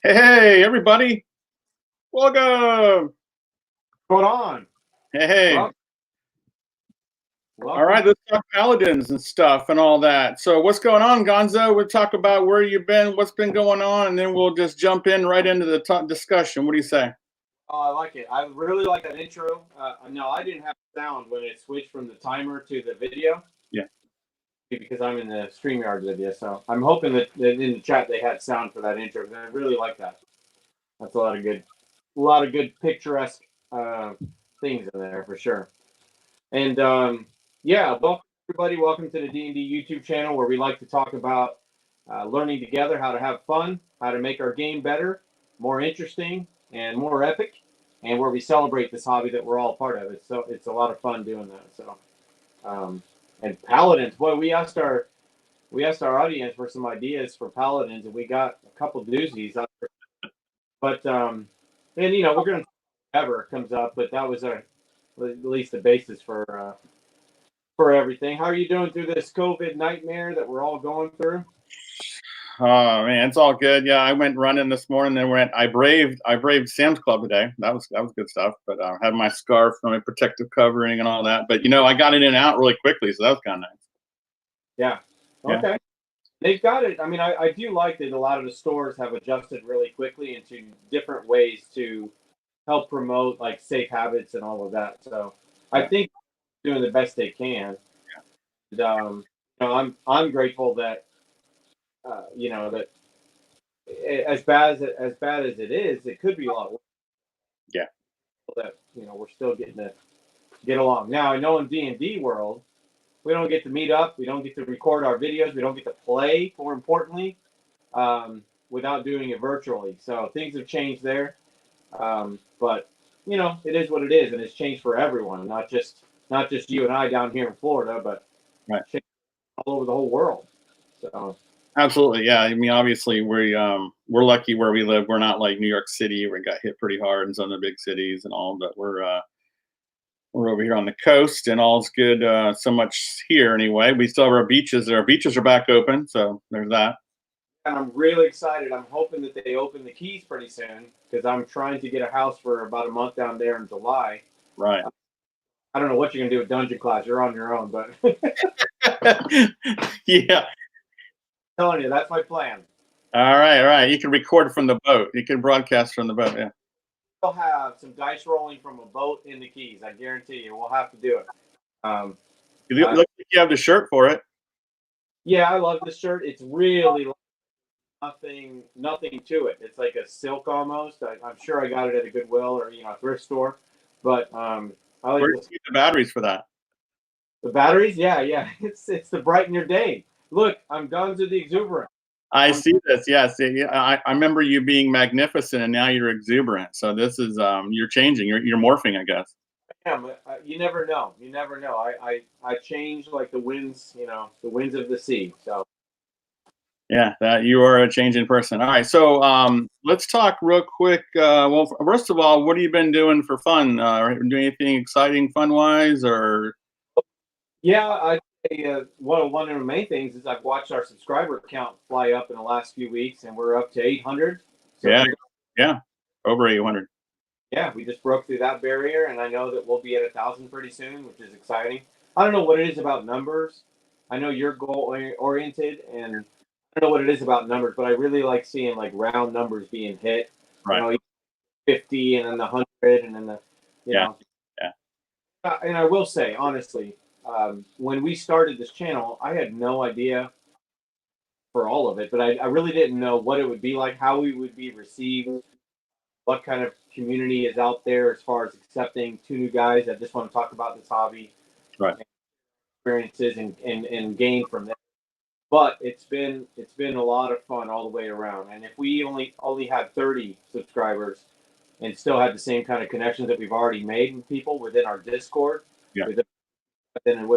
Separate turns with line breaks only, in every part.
Hey, everybody. Welcome.
Going on?
Hey.
Well,
All right,
welcome.
let's talk Paladins and stuff and all that. So what's going on, Gonzo? We'll talk about where you've been, what's been going on, and then we'll just jump in right into the discussion. What do you say?
Oh, I like it. I really like that intro. No, I didn't have sound when it switched from the timer to the video
Yeah.
because I'm in the StreamYard video. So I'm hoping that in the chat they had sound for that intro. I really like that. That's a lot of good picturesque uh, things in there for sure. And yeah, welcome everybody. Welcome to the D&D YouTube channel where we like to talk about learning together, how to have fun, how to make our game better, more interesting, and more epic, and where we celebrate this hobby that we're all part of. It's a lot of fun doing that. So, and Paladins, boy, we asked our audience for some ideas for Paladins, and we got a couple doozies. But and we're gonna ever comes up, but that was at least the basis for everything. How are you doing through this COVID nightmare that we're all going through?
Oh man, it's all good. Yeah, I went running this morning. Then I braved Sam's Club today. That was good stuff. But I had my scarf and my protective covering and all that. But I got it in and out really quickly, so that was kind of nice.
Yeah.
Yeah.
Okay. They've got it. I mean, I do like that a lot of the stores have adjusted really quickly into different ways to help promote like safe habits and all of that. So I
Yeah.
think doing the best they can. And, I'm grateful that that as bad as it is, it could be a lot worse.
Yeah.
That we're still getting to get along. Now I know in D&D world we don't get to meet up, we don't get to record our videos, we don't get to play. More importantly, without doing it virtually. So things have changed there. But it is what it is, and it's changed for everyone, not just you and I down here in Florida, but
Right.
all over the whole world. So
Absolutely, yeah. I mean, obviously, we're lucky where we live. We're not like New York City, where it got hit pretty hard in some of the big cities and all. But we're over here on the coast, and all's good. So much here anyway. We still have our beaches. Our beaches are back open, so there's that.
and I'm really excited. I'm hoping that they open the Keys pretty soon because I'm trying to get a house for about a month down there in July.
Right.
I don't know what you're gonna do with Dungeon Class. You're on your own, but
Yeah.
telling you that's my plan.
All right. All right. You can record from the boat. You can broadcast from the boat. Yeah.
We'll have some dice rolling from a boat in the Keys. I guarantee you, we'll have to do it. Um,
You look like you have the shirt for it.
yeah, I love this shirt. It's really nothing to it. It's like a silk almost. I'm sure I got it at a Goodwill or a thrift store, but I like
Where do you get the batteries for that?
the batteries. Yeah, yeah. It's to brighten your day. Look, I'm Gonzo the Exuberant.
I see this. Yeah. See, yeah, I remember you being magnificent, and now you're exuberant. So this is you're changing. You're morphing, I guess.
You never know. You never know. I change like the winds. The winds of the sea. So
Yeah, that you are a changing person. All right, so let's talk real quick. Well, first of all, what have you been doing for fun? Doing anything exciting, fun wise, or?
yeah, I one of the main things is I've watched our subscriber count fly up in the last few weeks, and we're up to 800. So
Yeah, yeah, over 800.
yeah, we just broke through that barrier, and I know that we'll be at 1,000 pretty soon, which is exciting. I don't know what it is about numbers. I know you're goal oriented, and I don't know what it is about numbers, but I really like seeing like round numbers being hit.
Right.
50 and then the 100 and then the you
Yeah.
know.
Yeah.
And I will say honestly, when we started this channel, I had no idea for all of it, but I really didn't know what it would be like, how we would be received, what kind of community is out there as far as accepting two new guys that just want to talk about this hobby,
Right.
experiences and gain from that. But it's been a lot of fun all the way around. And if we only had 30 subscribers and still had the same kind of connections that we've already made with people within our Discord,
Yeah.
then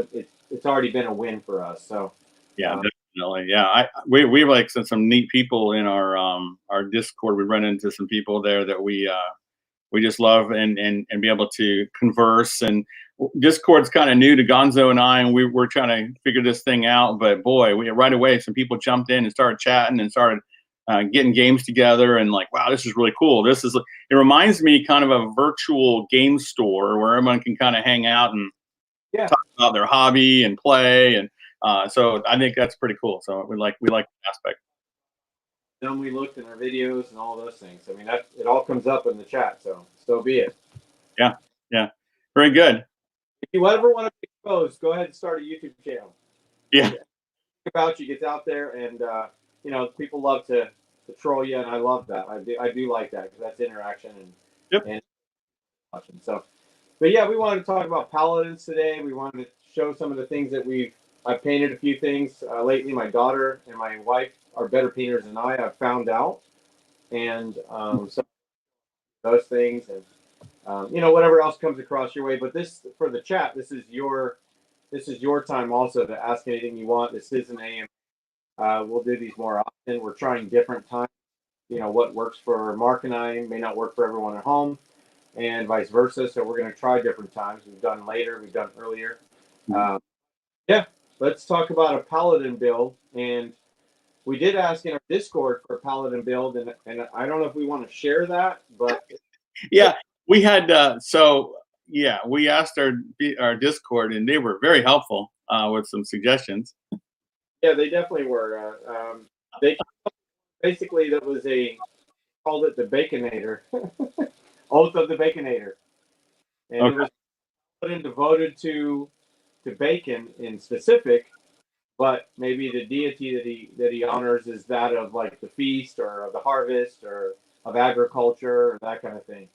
it's already been a win for us. So
Yeah, definitely. Yeah, we've like some neat people in our Discord. We run into some people there that we just love and be able to converse. And Discord's kind of new to Gonzo and I, and we're trying to figure this thing out. But boy, we right away some people jumped in and started chatting and started getting games together and like, wow, this is really cool. It reminds me kind of a virtual game store where everyone can kind of hang out and
Yeah.
talk about their hobby and play. And so I think that's pretty cool. So we like the aspect.
Then we looked in our videos and all those things. I mean, that it all comes up in the chat, so be it.
Yeah. Yeah. Very good.
If you ever want to be exposed, go ahead and start a YouTube channel.
Yeah.
About you gets out there, and people love to troll you, and I love that. I do like that because that's interaction and watching. So, but yeah, we wanted to talk about paladins today. We wanted to show some of the things that I've painted a few things lately. My daughter and my wife are better painters than I've found out, and so those things, and whatever else comes across your way. But this for the chat, this is your time also to ask anything you want. This is an AM. We'll do these more often. We're trying different times. What works for Mark and I may not work for everyone at home, and vice versa. So we're going to try different times. We've done later. We've done earlier. Yeah, let's talk about a Paladin build. And we did ask in our Discord for a Paladin build, and I don't know if we want to share that, but
yeah, we had we asked our Discord, and they were very helpful with some suggestions.
yeah, they definitely were. They basically called it the Baconator, Oath of the Baconator, and
Okay.
it was put in devoted to bacon in specific, but maybe the deity that he honors is that of like the feast or of the harvest or of agriculture or that kind of thing.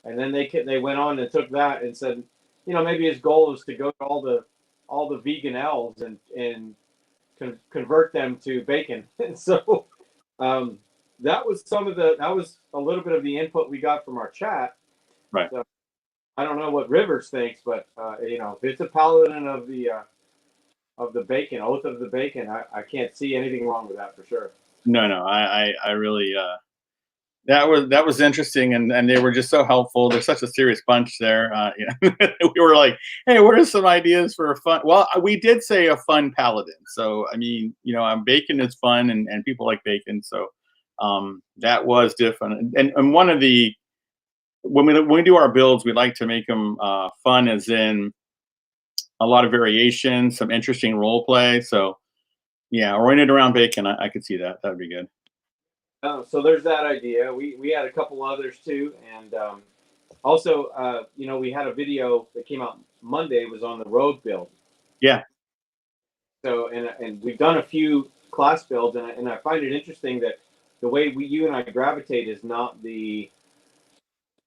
And then they went on and took that and said, maybe his goal is to go to all the vegan elves and convert them to bacon. And so that was a little bit of the input we got from our chat.
Right.
So, I don't know what Rivers thinks, but if it's a paladin of the bacon, oath of the bacon, I can't see anything wrong with that for sure.
No, I really that was interesting, and they were just so helpful. They're such a serious bunch there. We were like, hey, what are some ideas for a fun? Well, we did say a fun paladin. So I mean, bacon is fun, and people like bacon. So that was different. And one of the when we do our builds, we like to make them fun, as in a lot of variation, some interesting role play. So yeah, oriented around bacon, I could see that. That would be good.
So there's that idea. We had a couple others too, and also we had a video that came out Monday. It was on the rogue build.
Yeah.
So and we've done a few class builds, and I find it interesting that the way you and I gravitate is not the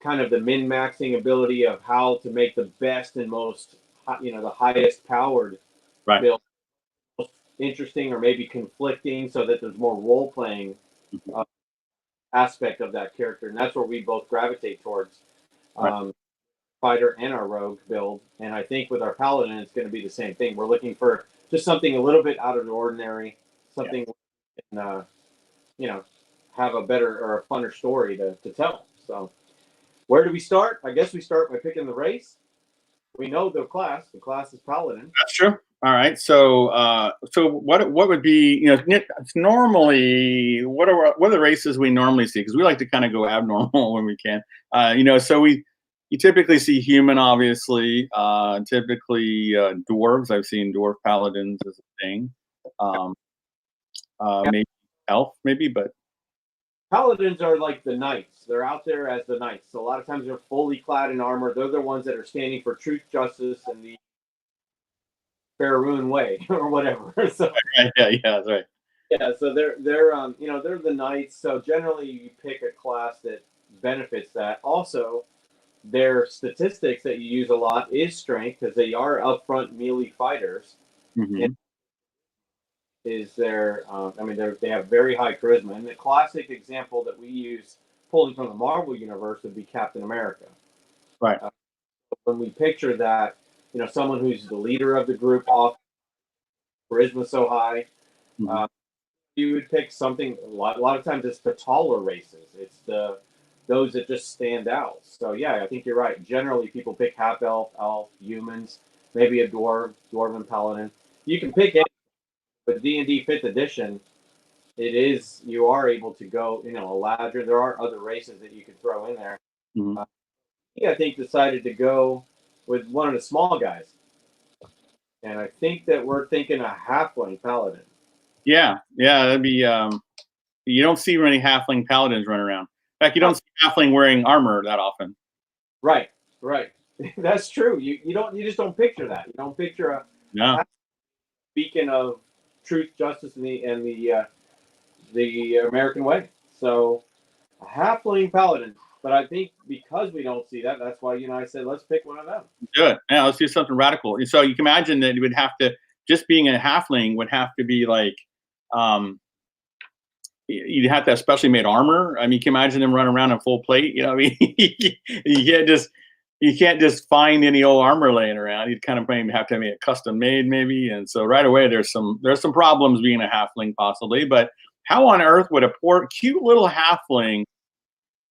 kind of the min-maxing ability of how to make the best and most the highest powered build most interesting or maybe conflicting, so that there's more role playing aspect of that character, and that's where we both gravitate towards. Fighter and our rogue build, and I think with our paladin it's going to be the same thing. We're looking for just something a little bit out of the ordinary, something can have a better or a funner story to tell. So where do we start? I guess we start by picking the race. We know the class is paladin.
That's true. All right. So so what would be, it's normally what are the races we normally see, because we like to kind of go abnormal when we can. So you typically see human, obviously, typically dwarves. I've seen dwarf paladins as a thing. Maybe elf, maybe, but
Paladins are like the knights. They're out there as the knights. So a lot of times they're fully clad in armor. They're the ones that are standing for truth, justice, and the Faerun way or whatever. So
yeah, that's right.
yeah, so they're they're the knights. So generally you pick a class that benefits that. Also, their statistics that you use a lot is strength, because they are upfront melee fighters.
Mm-hmm.
Is their they have very high charisma, and the classic example that we use pulling from the Marvel universe would be Captain America.
Right.
When we picture that, someone who's the leader of the group, off charisma so high, you would pick something. A lot of times it's the taller races. It's those that just stand out. So yeah, I think you're right. Generally, people pick half elf, humans, maybe a dwarven paladin. You can pick any, but D&D 5th edition, you are able to go, a ladder. There are other races that you can throw in there.
Mhm.
He, I think, decided to go with one of the small guys, and I think that we're thinking a halfling paladin.
Yeah, yeah, that'd be. You don't see many halfling paladins running around. In fact, you don't see halfling wearing armor that often.
Right, right. That's true. You just don't picture that. You don't picture a
No.
beacon of truth, justice, and the American way. So a halfling paladin. But I think because we don't see that, that's why I said let's pick one of them.
Do it. Yeah, let's do something radical. And so you can imagine that it would have to just being a halfling would have to be like you'd have to have specially made armor. I mean, you can imagine them running around in full plate. I mean, you can't just find any old armor laying around. You'd kind of maybe have to have it custom made, maybe. And so right away, there's some problems being a halfling possibly. But how on earth would a poor, cute little halfling,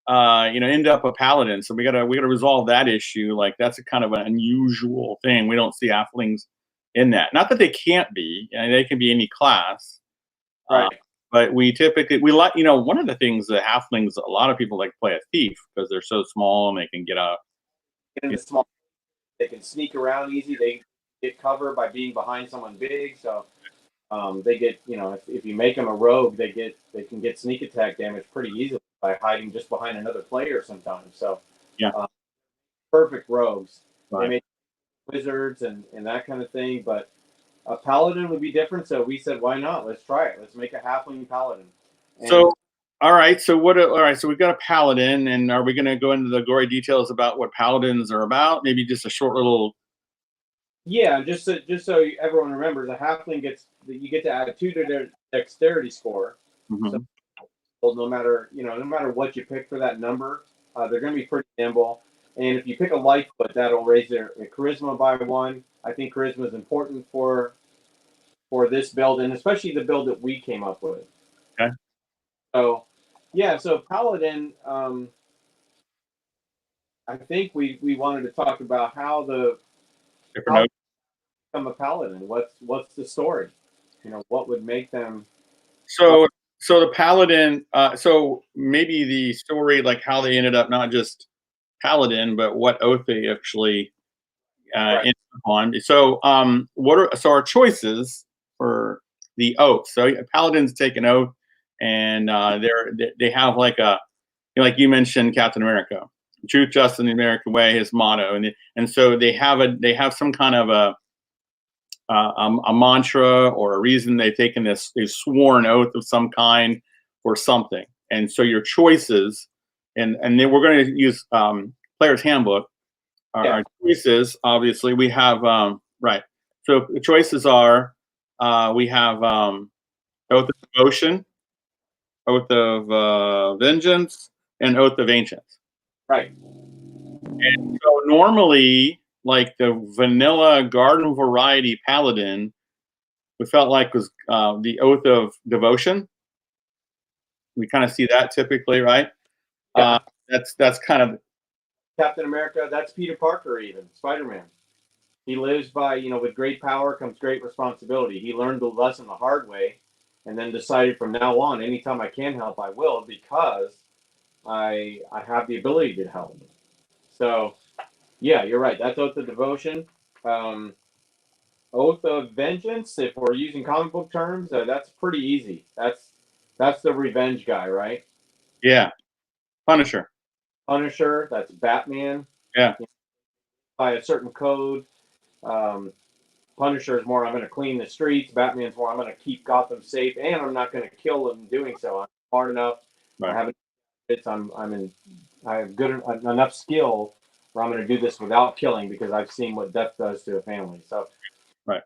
end up a paladin? So we gotta resolve that issue. Like that's a kind of an unusual thing. We don't see halflings in that. Not that they can't be. They can be any class.
Right.
But we typically like one of the things that halflings a lot of people like to play a thief because they're so small and they can get out.
In the small, they can sneak around easy. They get cover by being behind someone big. So they get, if you make them a rogue, they can get sneak attack damage pretty easily by hiding just behind another player sometimes. So
Yeah.
Perfect rogues.
Right.
They make wizards and that kind of thing, but a paladin would be different. So we said, why not? Let's try it. Let's make a halfling paladin. And
So, all right. So all right. So we've got a paladin, and are we going to go into the gory details about what paladins are about? Maybe just a short little.
yeah, just so everyone remembers, a halfling you get to add 2 to their dexterity score. So
Mhm.
no matter what you pick for that number, they're going to be pretty nimble. And if you pick a Lightfoot, that'll raise their charisma by 1. I think charisma is important for this build, and especially the build that we came up with.
Okay.
So, yeah, so Paladin, I think we wanted to talk about how
Different notes.
become a Paladin. What's the story? What would make them?
So the paladin. So maybe the story, like how they ended up not just paladin, but what oath they actually
Right.
ended up on. So our choices for the oath? So paladins take an oath, and they have like like you mentioned, Captain America, truth, justice, and the American way, his motto, and so they have some kind of a mantra or a reason they've taken they've sworn oath of some kind for something. And so your choices, and then we're going to use player's handbook. Our choices, obviously, we have right. So the choices are we have oath of devotion, oath of vengeance, and oath of ancients.
Right.
And so normally, like the vanilla garden variety paladin, we felt like was the oath of devotion. We kind of see that typically, right?
Yeah.
That's kind of
Captain America. That's Peter Parker, even Spider-Man. He lives by, with great power comes great responsibility. He learned the lesson the hard way, and then decided from now on, anytime I can help, I will, because I have the ability to help. So, yeah, you're right. That's oath of devotion. Um, Oath of vengeance. If we're using comic book terms, that's pretty easy. That's the revenge guy, right?
yeah, Punisher.
Punisher. That's Batman.
Yeah,
By a certain code. Um, Punisher is more, I'm going to clean the streets. Batman's more, I'm going to keep Gotham safe, and I'm not going to kill them doing so. I'm smart enough.
right.
I have I have good enough skill where I'm going to do this without killing because I've seen what death does to a family. So,
Right.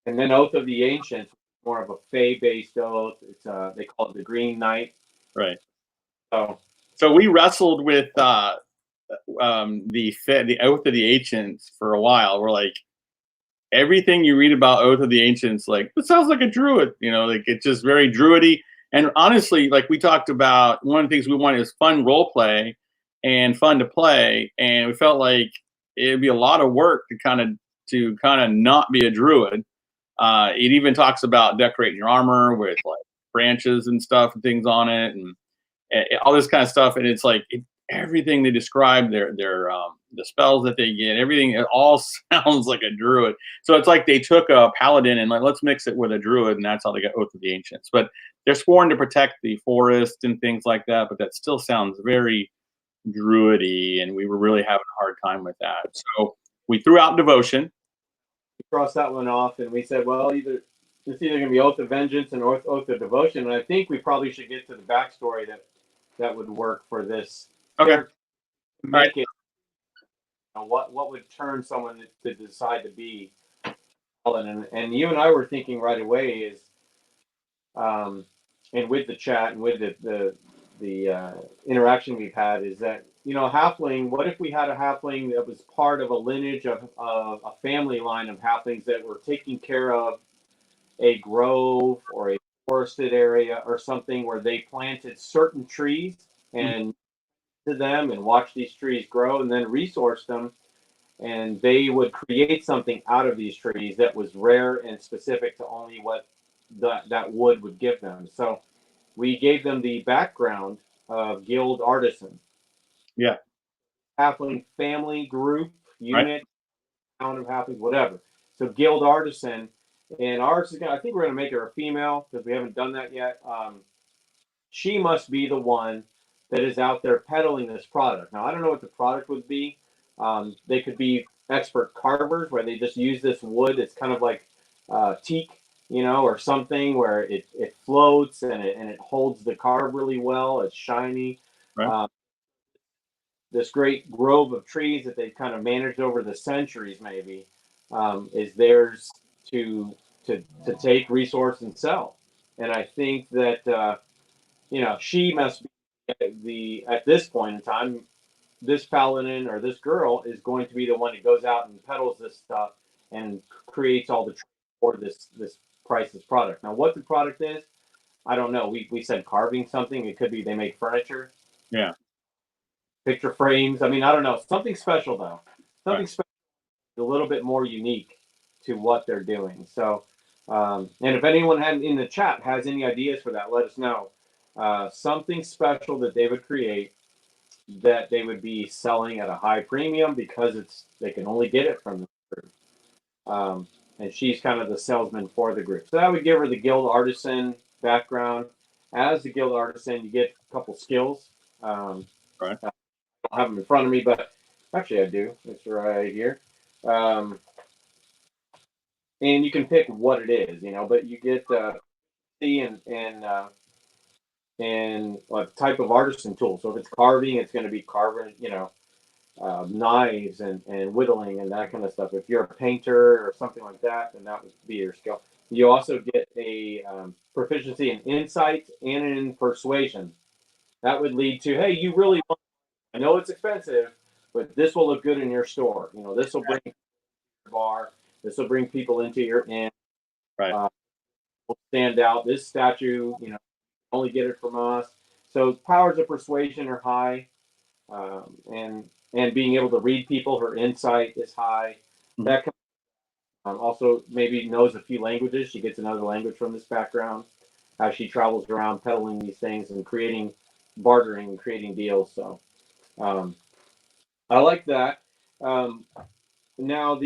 And then Oath of the Ancients, more of a Fey-based oath. It's they call it the Green Knight.
Right.
So
we wrestled with the Oath of the Ancients for a while. We're like, everything you read about Oath of the Ancients, like, it sounds like a druid, like it's just very druidy. And honestly, like we talked about, one of the things we wanted is fun role play and fun to play. And we felt like it'd be a lot of work to kind of not be a druid. It even talks about decorating your armor with like branches and stuff and things on it, and all this kind of stuff. And it's like everything they describe, their the spells that they get, everything, it all sounds like a druid. So it's like they took a paladin and like, let's mix it with a druid, and that's how they got Oath of the Ancients. But they're sworn to protect the forest and things like that. But that still sounds very druidy, and we were really having a hard time with that. So we threw out devotion.
We crossed that one off, and we said, well, it's either going to be Oath of Vengeance and Oath of Devotion. And I think we probably should get to the backstory that would work for this.
Okay.
To make it, what would turn someone to decide to be Paladin? And you and I were thinking right away is, and with the chat and with the interaction we've had, is that, halfling, what if we had a halfling that was part of a lineage of a family line of halflings that were taking care of a grove or a forested area or something where they planted certain trees and to them and watched these trees grow and then resourced them, and they would create something out of these trees that was rare and specific to only what that wood would give them. So we gave them the background of guild artisan.
Yeah.
Halfling family group unit, town of halflings, whatever. So guild artisan, and ours is I think we're gonna make her a female because we haven't done that yet. She must be the one that is out there peddling this product. Now I don't know what the product would be. They could be expert carvers where they just use this wood. It's kind of like teak, or something where it floats and it holds the carve really well. It's shiny.
Right.
This great grove of trees that they've kind of managed over the centuries, maybe, is theirs to take, resource, and sell. And I think that she must be at this point in time, this paladin or this girl is going to be the one that goes out and peddles this stuff and creates all the for this priceless product. Now, what the product is, I don't know. We said carving something. It could be they make furniture.
Yeah.
Picture frames. I mean, I don't know. Something special though. Something special, a little bit more unique to what they're doing. So, and if anyone in the chat has any ideas for that, let us know. Something special that they would create that they would be selling at a high premium because they can only get it from the group. And she's kind of the salesman for the group. So that would give her the guild artisan background. As the guild artisan, you get a couple skills.
Right.
I don't have them in front of me, but actually I do. It's right here. And you can pick what it is, but you get and what type of artisan tool. So if it's carving, it's going to be carving, knives and whittling and that kind of stuff. If you're a painter or something like that, then that would be your skill. You also get a proficiency in insight and in persuasion. That would lead to, hey, you really want, I know it's expensive, but this will look good in your store. This will bring your bar. This will bring people into your inn.
Right.
Will stand out. This statue, only get it from us. So powers of persuasion are high, and being able to read people, her insight is high. Mm-hmm. That also maybe knows a few languages. She gets another language from this background. As she travels around peddling these things and creating bartering and creating deals. So I like that. Now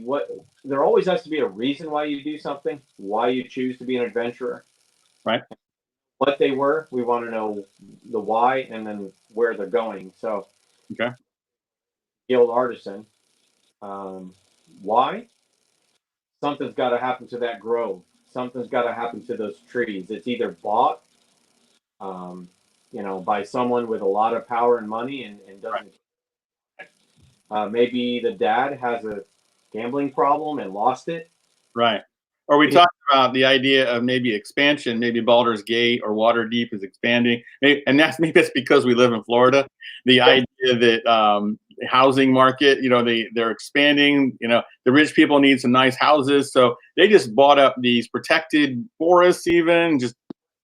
what there always has to be a reason why you do something, why you choose to be an adventurer.
Right.
What they were, we want to know the why and then where they're going. So,
okay.
Guild artisan. Why? Something's got to happen to that grove. Something's got to happen to those trees. It's either bought, by someone with a lot of power and money and doesn't. Right. Maybe the dad has a gambling problem and lost it.
Right. Or we talked about the idea of maybe expansion, maybe Baldur's Gate or Waterdeep is expanding. And maybe that's because we live in Florida. The idea that housing market, they're expanding, the rich people need some nice houses. So they just bought up these protected forests even,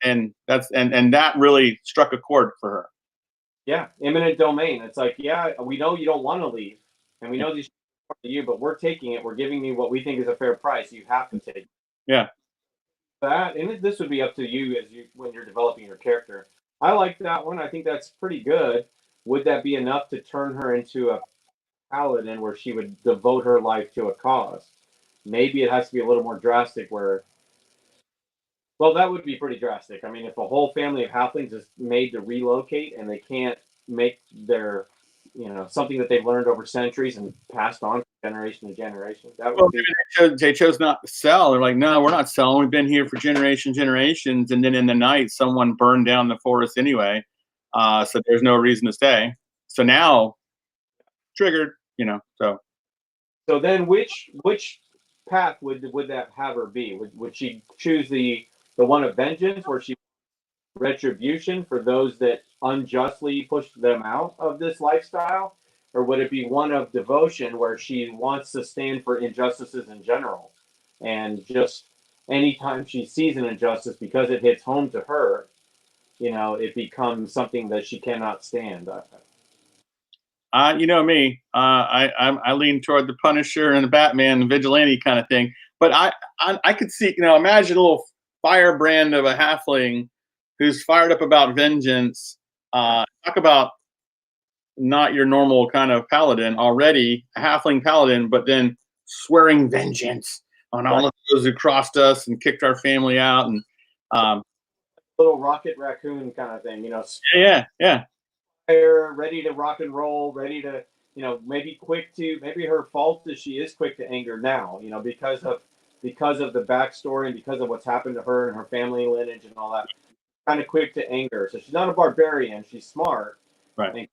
and that really struck a chord for her.
Yeah, eminent domain. It's like, yeah, we know you don't want to leave, and we know these are to you, but we're taking it. We're giving you what we think is a fair price. You have to take it.
Yeah.
that, and this would be up to you as you when you're developing your character. I like that one. I think that's pretty good. Would that be enough to turn her into a paladin where she would devote her life to a cause? Maybe it has to be a little more drastic where, well, that would be pretty drastic. I mean, if a whole family of halflings is made to relocate and they can't make their, something that they've learned over centuries and passed on generation to generation, that
Well,
would be.
they chose not to sell. They're like, no, we're not selling. We've been here for generations. And then in the night, someone burned down the forest anyway. So there's no reason to stay. So now, triggered, so.
So then, which path would that have her be? Would she choose the one of vengeance, where she retribution for those that unjustly pushed them out of this lifestyle, or would it be one of devotion, where she wants to stand for injustices in general, and just anytime she sees an injustice because it hits home to her, it becomes something that she cannot stand.
You know me. I lean toward the Punisher and the Batman, the vigilante kind of thing. But I could see, imagine a little firebrand of a halfling who's fired up about vengeance. Talk about not your normal kind of paladin, already a halfling paladin, but then swearing vengeance on all
Right.
of those who crossed us and kicked our family out. And um,
Little rocket raccoon kind of thing,
yeah.
fire, ready to rock and roll, ready to, maybe maybe her fault is she is quick to anger now, because of the backstory and because of what's happened to her and her family lineage and all that, kind of quick to anger. So she's not a barbarian. She's smart,
Right.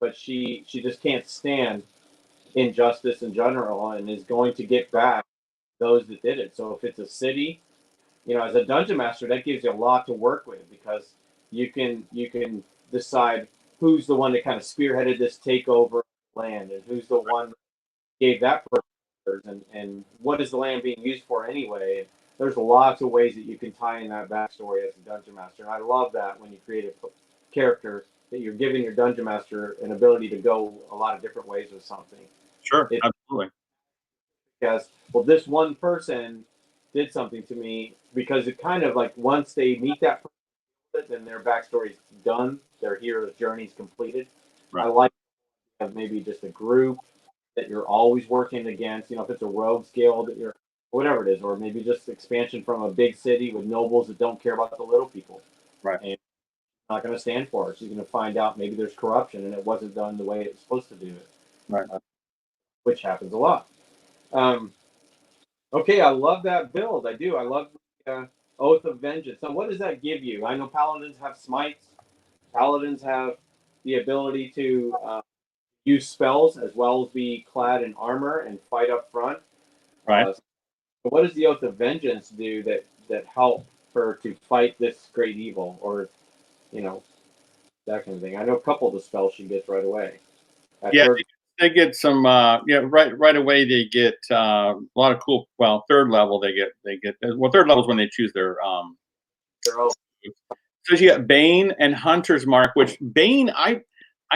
but she just can't stand injustice in general and is going to get back those that did it. So if it's a city, as a dungeon master, that gives you a lot to work with, because you can decide who's the one that kind of spearheaded this takeover of land, and who's the one that gave that purpose, and what is the land being used for anyway. There's lots of ways that you can tie in that backstory as a dungeon master, and I love that when you create a character that you're giving your dungeon master an ability to go a lot of different ways with something.
Sure.
It,
Absolutely.
because, well, this one person did something to me, because it kind of like, once they meet that person, then their backstory's done. Their hero's journey's completed. I
Right.
like maybe just a group that you're always working against. If it's a rogues guild that you're, whatever it is, or maybe just expansion from a big city with nobles that don't care about the little people.
Right.
And not going to stand for it. She's going to find out maybe there's corruption and it wasn't done the way it's supposed to do it,
Right.
Which happens a lot. Um, okay, I love that build. I do. I love the Oath of Vengeance. Now, what does that give you? I know paladins have smites. Paladins have the ability to use spells as well as be clad in armor and fight up front.
Right.
So what does the Oath of Vengeance do that help her to fight this great evil, or that kind of thing? I know a couple of the spells she gets right away.
Yeah, they get some. Right away they get a lot of cool. Well, third level they get. Well, third level is when they choose their.
They're all
So you got Bane and Hunter's Mark, which Bane, I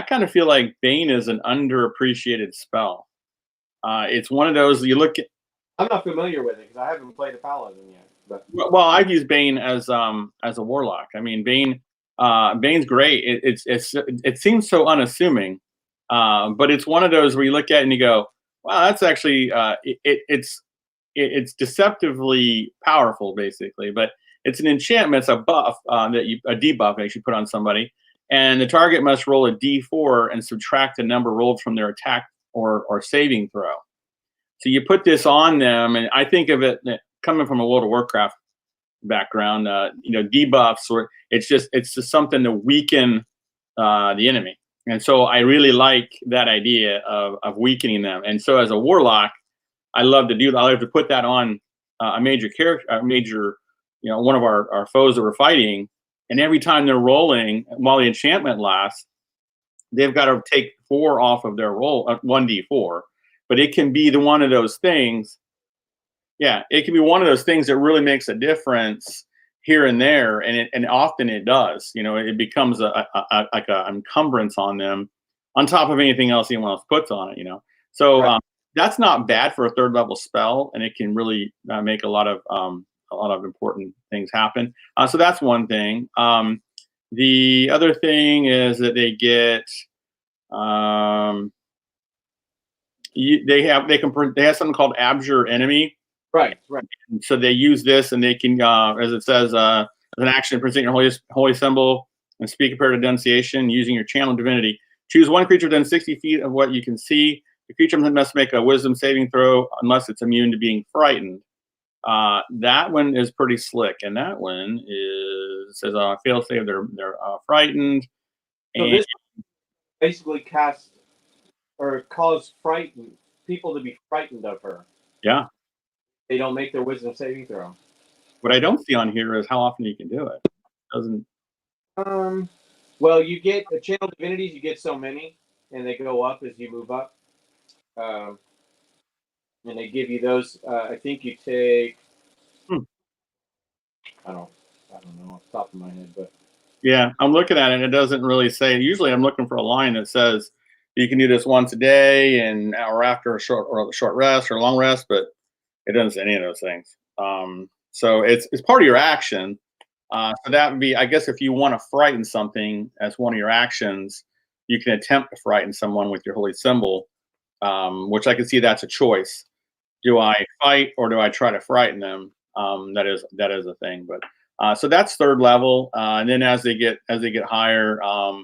kind of feel like Bane is an underappreciated spell. It's one of those you look at.
I'm not familiar with it because I haven't played a paladin yet. But
Well, I've used Bane as a warlock. I mean, Bane's great. It seems so unassuming, but it's one of those where you look at it and you go, "Wow, that's actually it's deceptively powerful, basically." But it's an enchantment. It's a buff a debuff that you put on somebody, and the target must roll a d4 and subtract the number rolled from their attack or saving throw. So you put this on them, and I think of it coming from a World of Warcraft background. Debuffs, or it's just something to weaken the enemy, and so I really like that idea of weakening them. And so as a warlock, I love to do that. I love to put that on a major character, one of our foes that we're fighting, and every time they're rolling while the enchantment lasts, they've got to take 4 off of their roll, 1d4. But it can be one of those things. Yeah, it can be one of those things that really makes a difference here and there, and often it does. It becomes like a encumbrance on them, on top of anything else anyone else puts on it. So
right.
that's not bad for a third level spell, and it can really make a lot of a lot of important things happen. So that's one thing. The other thing is that they get um, they have something called abjure enemy.
Right, right.
And so they use this, and they can, as it says, as an action, present your holy symbol and speak a prayer of denunciation using your channel divinity. Choose one creature within 60 feet of what you can see. The creature must make a wisdom saving throw unless it's immune to being frightened. That one is pretty slick, and that one says fail save. They're frightened,
So
and
this basically cast or cause frightened people to be frightened of her.
yeah.
They don't make their wisdom saving throw.
What I don't see on here is how often you can do it. Doesn't
Well, you get the channel divinities. You get so many, and they go up as you move up. Um, and they give you those. I think you take.
hmm.
I don't. I don't know off the top of my head, but
Yeah, I'm looking at it. It doesn't really say. Usually, I'm looking for a line that says you can do this once a day and or after a short rest or a long rest, but it doesn't say any of those things. So it's part of your action. So that would be, I guess, if you want to frighten something as one of your actions, you can attempt to frighten someone with your holy symbol, which I can see that's a choice. Do I fight or do I try to frighten them? That is a thing. But so that's third level, and then as they get higher, I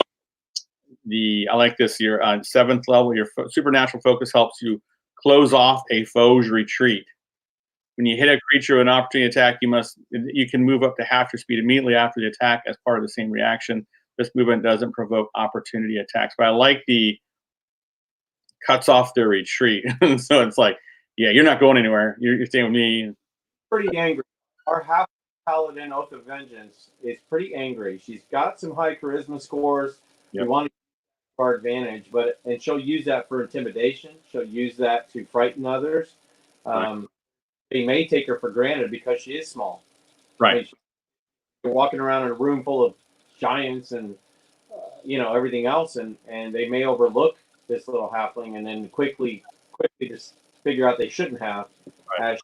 like this here. Seventh level, your supernatural focus helps you close off a foe's retreat. When you hit a creature with an opportunity attack, you can move up to half your speed immediately after the attack as part of the same reaction. This movement doesn't provoke opportunity attacks, but I like the cuts off their retreat. So it's like, yeah, you're not going anywhere. You're staying with me.
pretty angry. Our half paladin Oath of Vengeance is pretty angry. She's got some high charisma scores. We
Yep.
want to give our advantage, and she'll use that for intimidation. She'll use that to frighten others.
Right.
They may take her for granted because she is small.
Right.
I mean, you're walking around in a room full of giants and everything else, and they may overlook this little halfling, and then quickly just figure out they shouldn't have.
Right.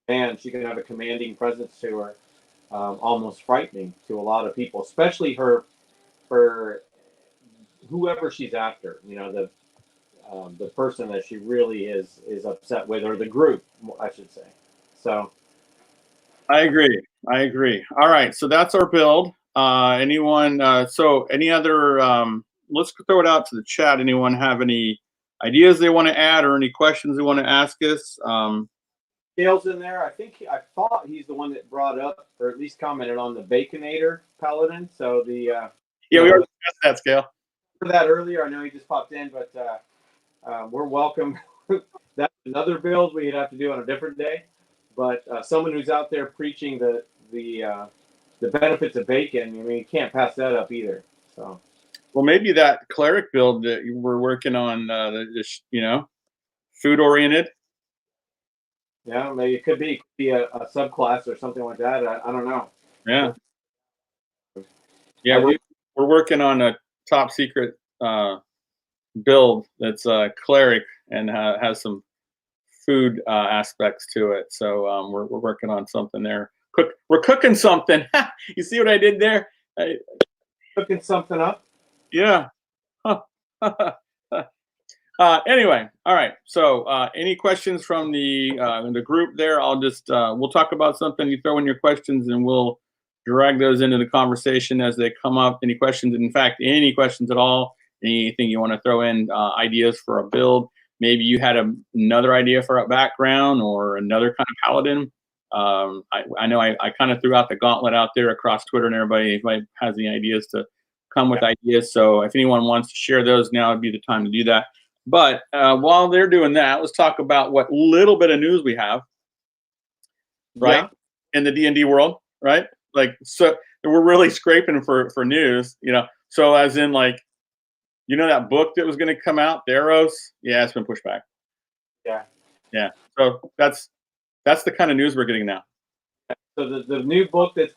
And she can have a commanding presence to her, almost frightening to a lot of people, especially her whoever she's after. The person that she really is upset with, or the group, I should say. So
I agree. I agree. All right. So that's our build. Anyone? So any other? Let's throw it out to the chat. Anyone have any ideas they want to add or any questions they want to ask us?
Dale's in there. I thought he's the one that brought up, or at least commented on the Baconator Paladin. So
yeah, we already discussed that, Scale.
For that earlier. I know he just popped in, but we're welcome. That's another build we'd have to do on a different day. But someone who's out there preaching the benefits of bacon, I mean, you can't pass that up either. So,
well, maybe that cleric build that we're working on, food oriented.
yeah, maybe it could be a subclass or something like that. I don't know.
Yeah. Yeah, we're working on a top secret build that's cleric and has some food aspects to it. So we're working on something there. We're cooking something. You see what I did there?
Cooking something up.
Yeah. Anyway, all right. So any questions from the group there? I'll just we'll talk about something. You throw in your questions, and we'll drag those into the conversation as they come up. Any questions? In fact, any questions at all? Anything you want to throw in? Ideas for a build? Maybe you had another idea for a background or another kind of paladin. I know I kind of threw out the gauntlet out there across Twitter, and everybody has any ideas to come with ideas. So if anyone wants to share those, now would be the time to do that. But while they're doing that, let's talk about what little bit of news we have, right?
Yeah.
In the D&D world, right? Like, so we're really scraping for news, So as in, like, that book that was going to come out, Theros? Yeah, it's been pushed back.
Yeah.
Yeah. So that's the kind of news we're getting now.
So the new book that's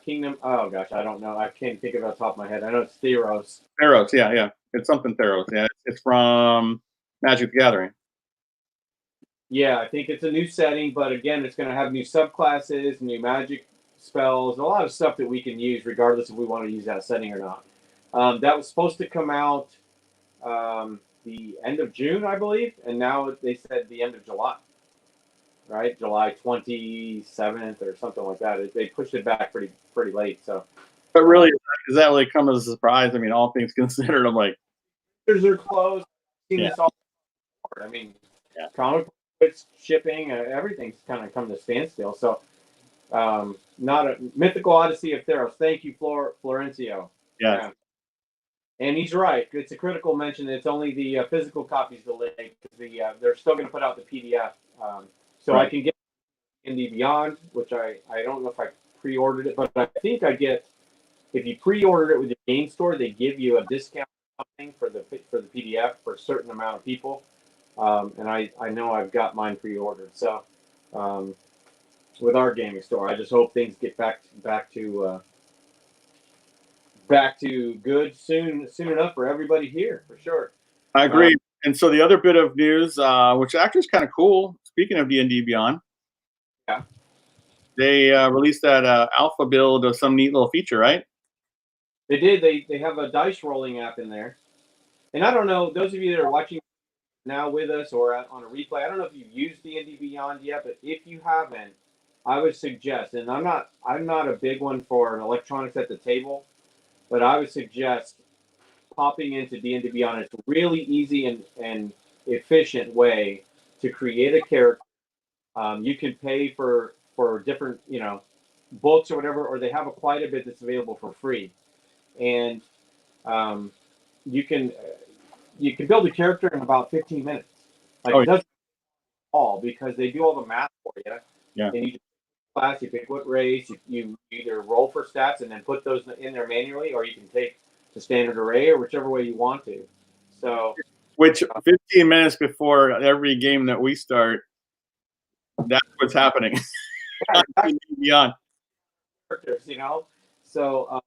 Kingdom. Oh gosh, I don't know. I can't think of it off the top of my head. I know it's Theros.
Theros, yeah. It's something Theros. Yeah, it's from Magic the Gathering.
Yeah, I think it's a new setting, but again, it's going to have new subclasses, new magic spells, a lot of stuff that we can use regardless if we want to use that setting or not. That was supposed to come out the end of June, I believe, and now they said the end of July, right? July 27th or something like that. They pushed it back pretty late. So,
But
uh,
really, does that really come as a surprise? I mean, all things considered, I'm like,
theaters are closed. I've seen
yeah,
this all. I mean,
yeah,
comic books, shipping, everything's kind of come to standstill. So, not a Mythical Odyssey of Theros. Thank you, Florencio.
yes,
Yeah, and he's right. It's a critical mention. It's only the physical copies delayed because they're still going to put out the PDF. So I
right.
can get Indie Beyond, which I don't know if I pre-ordered it, but I think I get if you pre-order it with your game store, they give you a discount or something for the PDF for a certain amount of people. And I know I've got mine pre-ordered. So um, with our gaming store, I just hope things get back to good soon enough for everybody here for sure.
I
Uh,
agree. And so the other bit of news, which actually is kind of cool, speaking of D&D Beyond,
yeah,
they released that alpha build of some neat little feature, right?
they did. They have a dice rolling app in there, and I don't know those of you that are watching now with us or on a replay. I don't know if you've used D&D Beyond yet, but if you haven't, I would suggest. And I'm not a big one for electronics at the table, but I would suggest popping into D&D Beyond. It's a really easy and efficient way to create a character. You can pay for different books or whatever, or they have quite a bit that's available for free, and um, you can you can build a character in about 15 minutes. Like
Oh,
it doesn't all because they do all the math for you,
yeah.
and you just class, you pick what race, you either roll for stats and then put those in there manually, or you can take the standard array or whichever way you want to. So
Which 15 minutes before every game that we start, that's what's happening.
yeah, exactly.
Beyond.
Characters. So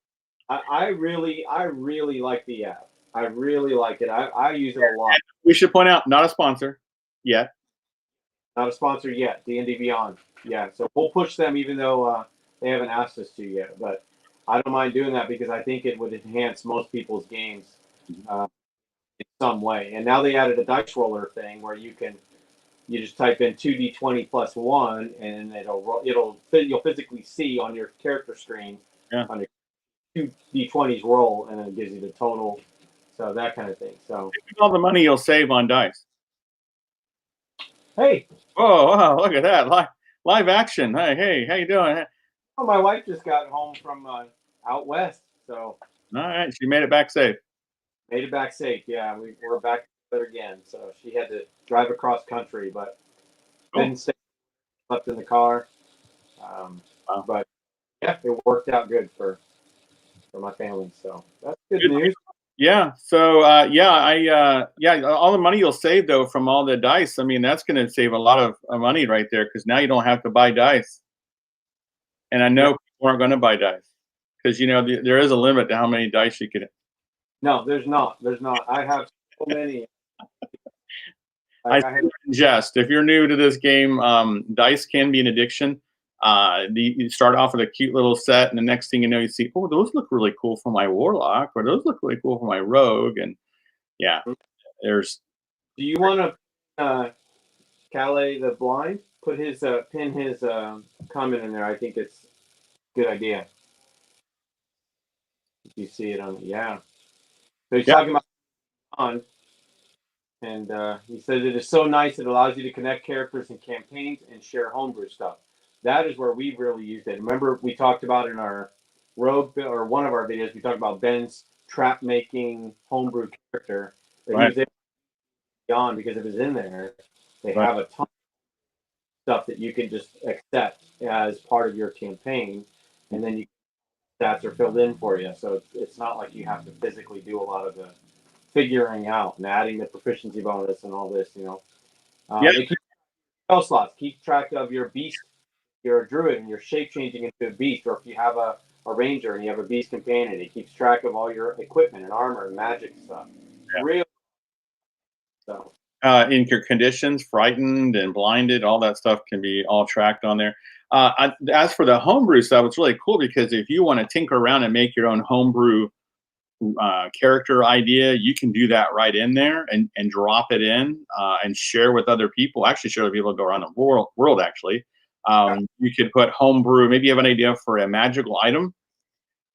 I really like the app. I really like it. I use it a lot.
We should point out, not a sponsor yet.
Not a sponsor yet. D&D Beyond. Yeah, so we'll push them even though they haven't asked us to yet. But I don't mind doing that because I think it would enhance most people's games uh, in some way. And now they added a dice roller thing where you just type in 2d20 plus one, and you'll physically see on your character screen
Yeah.
on your 2d20s roll, and then it gives you the total. So that kind of thing. So
All the money you'll save on dice.
hey,
Oh, wow, look at that. Live action. Hey, how you doing?
well, my wife just got home from out west, so
All right, she made it back safe.
made it back safe. Yeah, we're back together again. So she had to drive across country, but
Cool.
didn't stay. Slept in the car.
Wow.
But yeah, it worked out good for my family. So that's good
Good.
news.
Yeah. So all the money you'll save though from all the dice. I mean, that's going to save a lot of money right there because now you don't have to buy dice. And I
Yeah.
know people aren't going to buy dice because there is a limit to how many dice you can.
No, there's not. There's not. I have so many.
I
Like I
say
have.
that in jest. If you're new to this game, dice can be an addiction. You start off with a cute little set, and the next thing you know, you see, oh, those look really cool for my warlock, or those look really cool for my rogue, and yeah, there's
Do you want to Calais the blind pin his comment in there? I think it's a good idea. If you see it on, yeah. So he's
yeah,
talking about on, and he says it is so nice. It allows you to connect characters and campaigns and share homebrew stuff. That is where we've really used it. Remember, we talked about in our rogue or one of our videos, we talked about Ben's trap making homebrew character that he
right,
was able to be on because it was in there. They
right,
have a ton of stuff that you can just accept as part of your campaign, and then stats are filled in for you. So it's not like you have to physically do a lot of the figuring out and adding the proficiency bonus and all this.
yeah,
It keeps spell slots, keep track of your beast. You're a druid and you're shape changing into a beast, or if you have a ranger and you have a beast companion, it keeps track of all your equipment and armor and magic stuff.
yeah.
Real so.
in your conditions, frightened and blinded, all that stuff can be all tracked on there. As for the homebrew stuff, it's really cool because if you want to tinker around and make your own homebrew character idea, you can do that right in there and drop it in and share with other people. Actually, share with people go around the world. Actually, you could put homebrew. Maybe you have an idea for a magical item.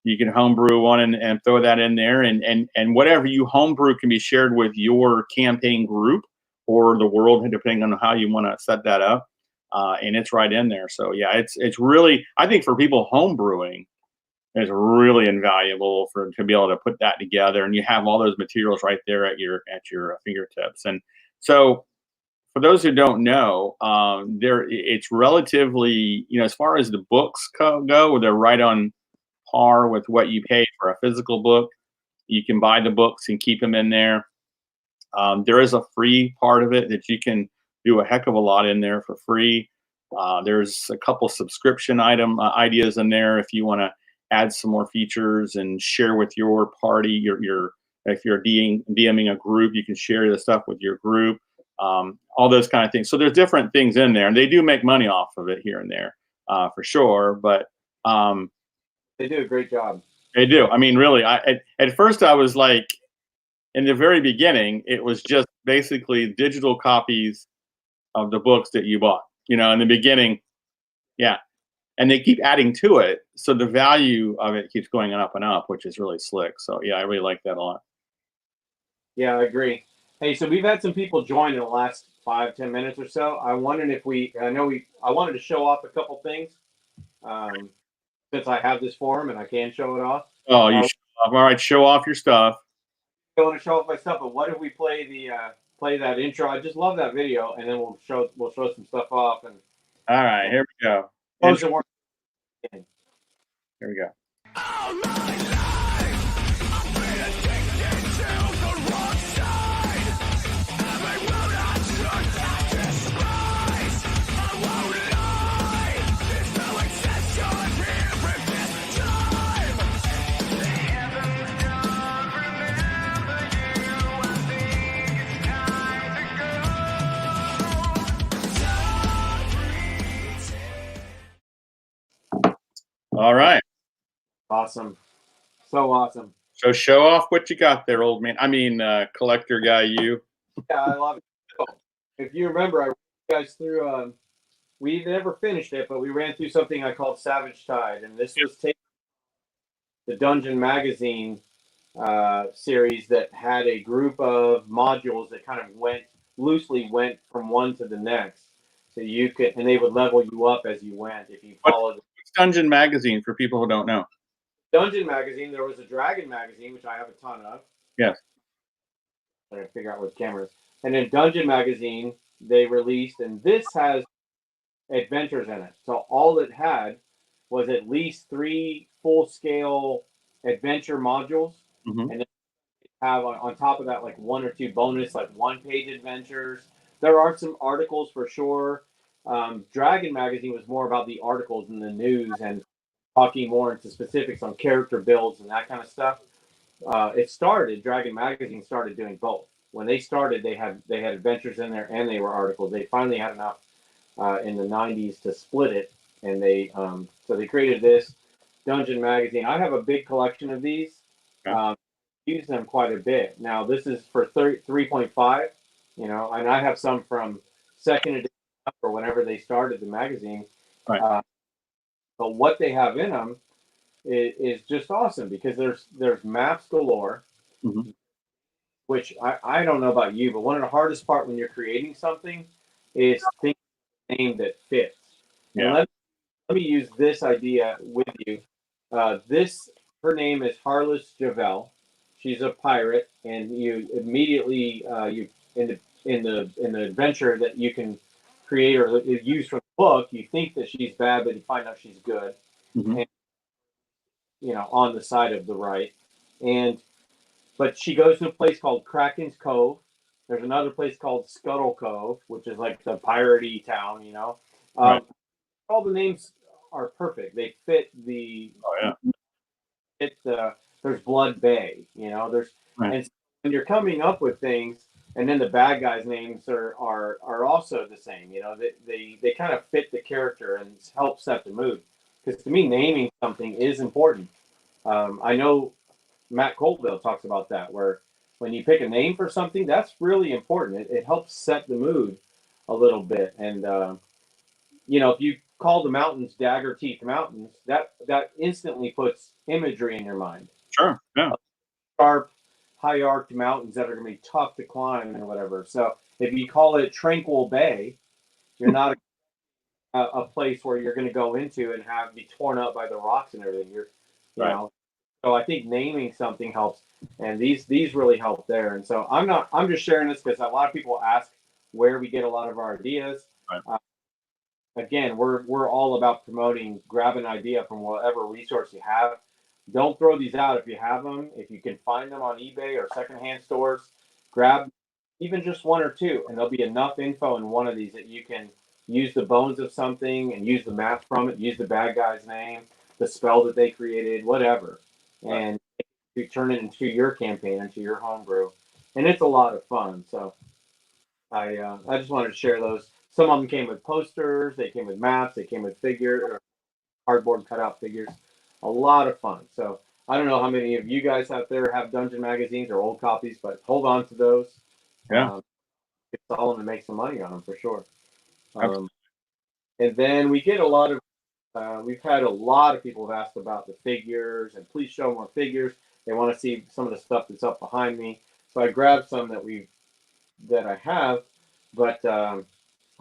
You can homebrew one and throw that in there, and whatever you homebrew can be shared with your campaign group or the world, depending on how you want to set that up. And it's right in there. So yeah, it's really, I think for people homebrewing, it's really invaluable for to be able to put that together, and you have all those materials right there at your fingertips. And so, for those who don't know, it's relatively, as far as the books go, they're right on par with what you pay for a physical book. You can buy the books and keep them in there. There is a free part of it that you can do a heck of a lot in there for free. There's a couple subscription item ideas in there if you want to add some more features and share with your party. Your if you're DMing a group, you can share the stuff with your group. All those kind of things. So there's different things in there, and they do make money off of it here and there, for sure. But
They do a great job.
they do. I mean, really, at first I was like, in the very beginning, it was just basically digital copies of the books that you bought. In the beginning, yeah, and they keep adding to it, so the value of it keeps going up and up, which is really slick. So yeah, I really like that a lot.
Yeah, I agree. Hey, so we've had some people join in the last 5-10 minutes or so. I wondered if I wanted to show off a couple things, um, since I have this forum and I can show it off.
Oh, you show off. All right, show off your stuff.
I want to show off my stuff, but what if we play that intro? I just love that video, and then we'll show some stuff off and
All right, here we go.
close the work.
Here we go. All right.
Awesome. So awesome.
So show off what you got there, old man. I mean, collector guy, you.
Yeah, I love it. So, if you remember, I ran you guys through. We never finished it, but we ran through something I called Savage Tide, and this was taking the Dungeon Magazine series that had a group of modules that kind of loosely went from one to the next. So you could, and they would level you up as you went if you followed.
What's Dungeon Magazine for people who don't know?
Dungeon Magazine. There was a Dragon Magazine, which I have a ton of.
Yes.
I gotta figure out what cameras. And then Dungeon Magazine they released, and this has adventures in it. So all it had was at least 3 full-scale adventure modules,
Mm-hmm.
and then have on top of that like 1 or 2 bonus like 1-page adventures. There are some articles for sure. Dragon Magazine was more about the articles and the news and talking more into specifics on character builds and that kind of stuff. Dragon Magazine started doing both. When they started, they had adventures in there and they were articles. They finally had enough in the 90s to split it, and so they created this Dungeon Magazine. I have a big collection of these.
Okay.
Use them quite a bit. Now this is for 3.5, and I have some from second edition or whenever they started the magazine.
Right.
But what they have in them is just awesome because there's maps galore,
Mm-hmm.
which I don't know about you, but one of the hardest part when you're creating something is thinking of a name that fits.
Yeah.
And let me use this idea with you. Her name is Harless Javel. She's a pirate, and you immediately you in the adventure that you can create or use from the book, you think that she's bad, but you find out she's good.
Mm-hmm.
And on the side of the right. But she goes to a place called Kraken's Cove. There's another place called Scuttle Cove, which is like the piratey town,
Right.
All the names are perfect. They fit the
Oh yeah.
there's Blood Bay, there's
Right.
and so when you're coming up with things, and then the bad guys' names are also the same. You know, they kind of fit the character and help set the mood. Because to me, naming something is important. I know Matt Colville talks about that, where when you pick a name for something, that's really important. It helps set the mood a little bit. And you know, if you call the mountains Dagger Teeth Mountains, that instantly puts imagery in your mind.
Sure. Yeah.
Sharp, high arced mountains that are going to be tough to climb or whatever. So if you call it Tranquil Bay, you're not a place where you're going to go into and have be torn up by the rocks and everything. You
Right.
know. So I think naming something helps, and these really help there. And so I'm just sharing this because a lot of people ask where we get a lot of our ideas.
Right.
Again, we're all about promoting. Grab an idea from whatever resource you have. Don't throw these out if you have them. If you can find them on eBay or secondhand stores, grab even just one or two, and there'll be enough info in one of these that you can use the bones of something and use the map from it, use the bad guy's name, the spell that they created, whatever, and you turn it into your campaign, into your homebrew, and it's a lot of fun. So I just wanted to share those. Some of them came with posters, they came with maps, they came with figure or cardboard cutout figures. A lot of fun. So I don't know how many of you guys out there have dungeon magazines or old copies, but hold on to those.
Yeah.
Sell them and make some money on them for sure.
Absolutely.
And then we get a lot of, we've had a lot of people have asked about the figures and please show more figures. They want to see some of the stuff that's up behind me. So I grabbed some that I have, but I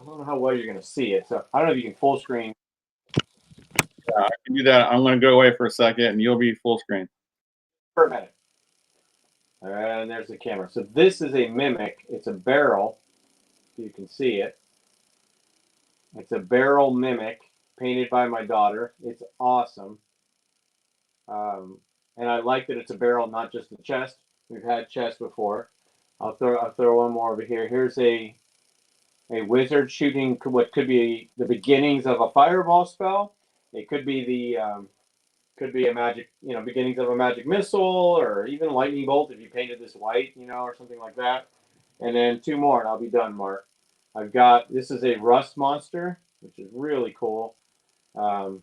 don't know how well you're going to see it. So I don't know if you can full screen
Yeah, I can do that. I'm going to go away for a second, and you'll be full screen.
for a minute. And there's the camera. So this is a mimic. It's a barrel. You can see it. It's a barrel mimic painted by my daughter. It's awesome. And I like that it's a barrel, not just a chest. We've had chests before. I'll throw one more over here. Here's a wizard shooting what could be the beginnings of a fireball spell. It could be a magic, beginnings of a magic missile or even lightning bolt if you painted this white, or something like that. And then two more, and I'll be done, Mark. This is a rust monster, which is really cool. I'll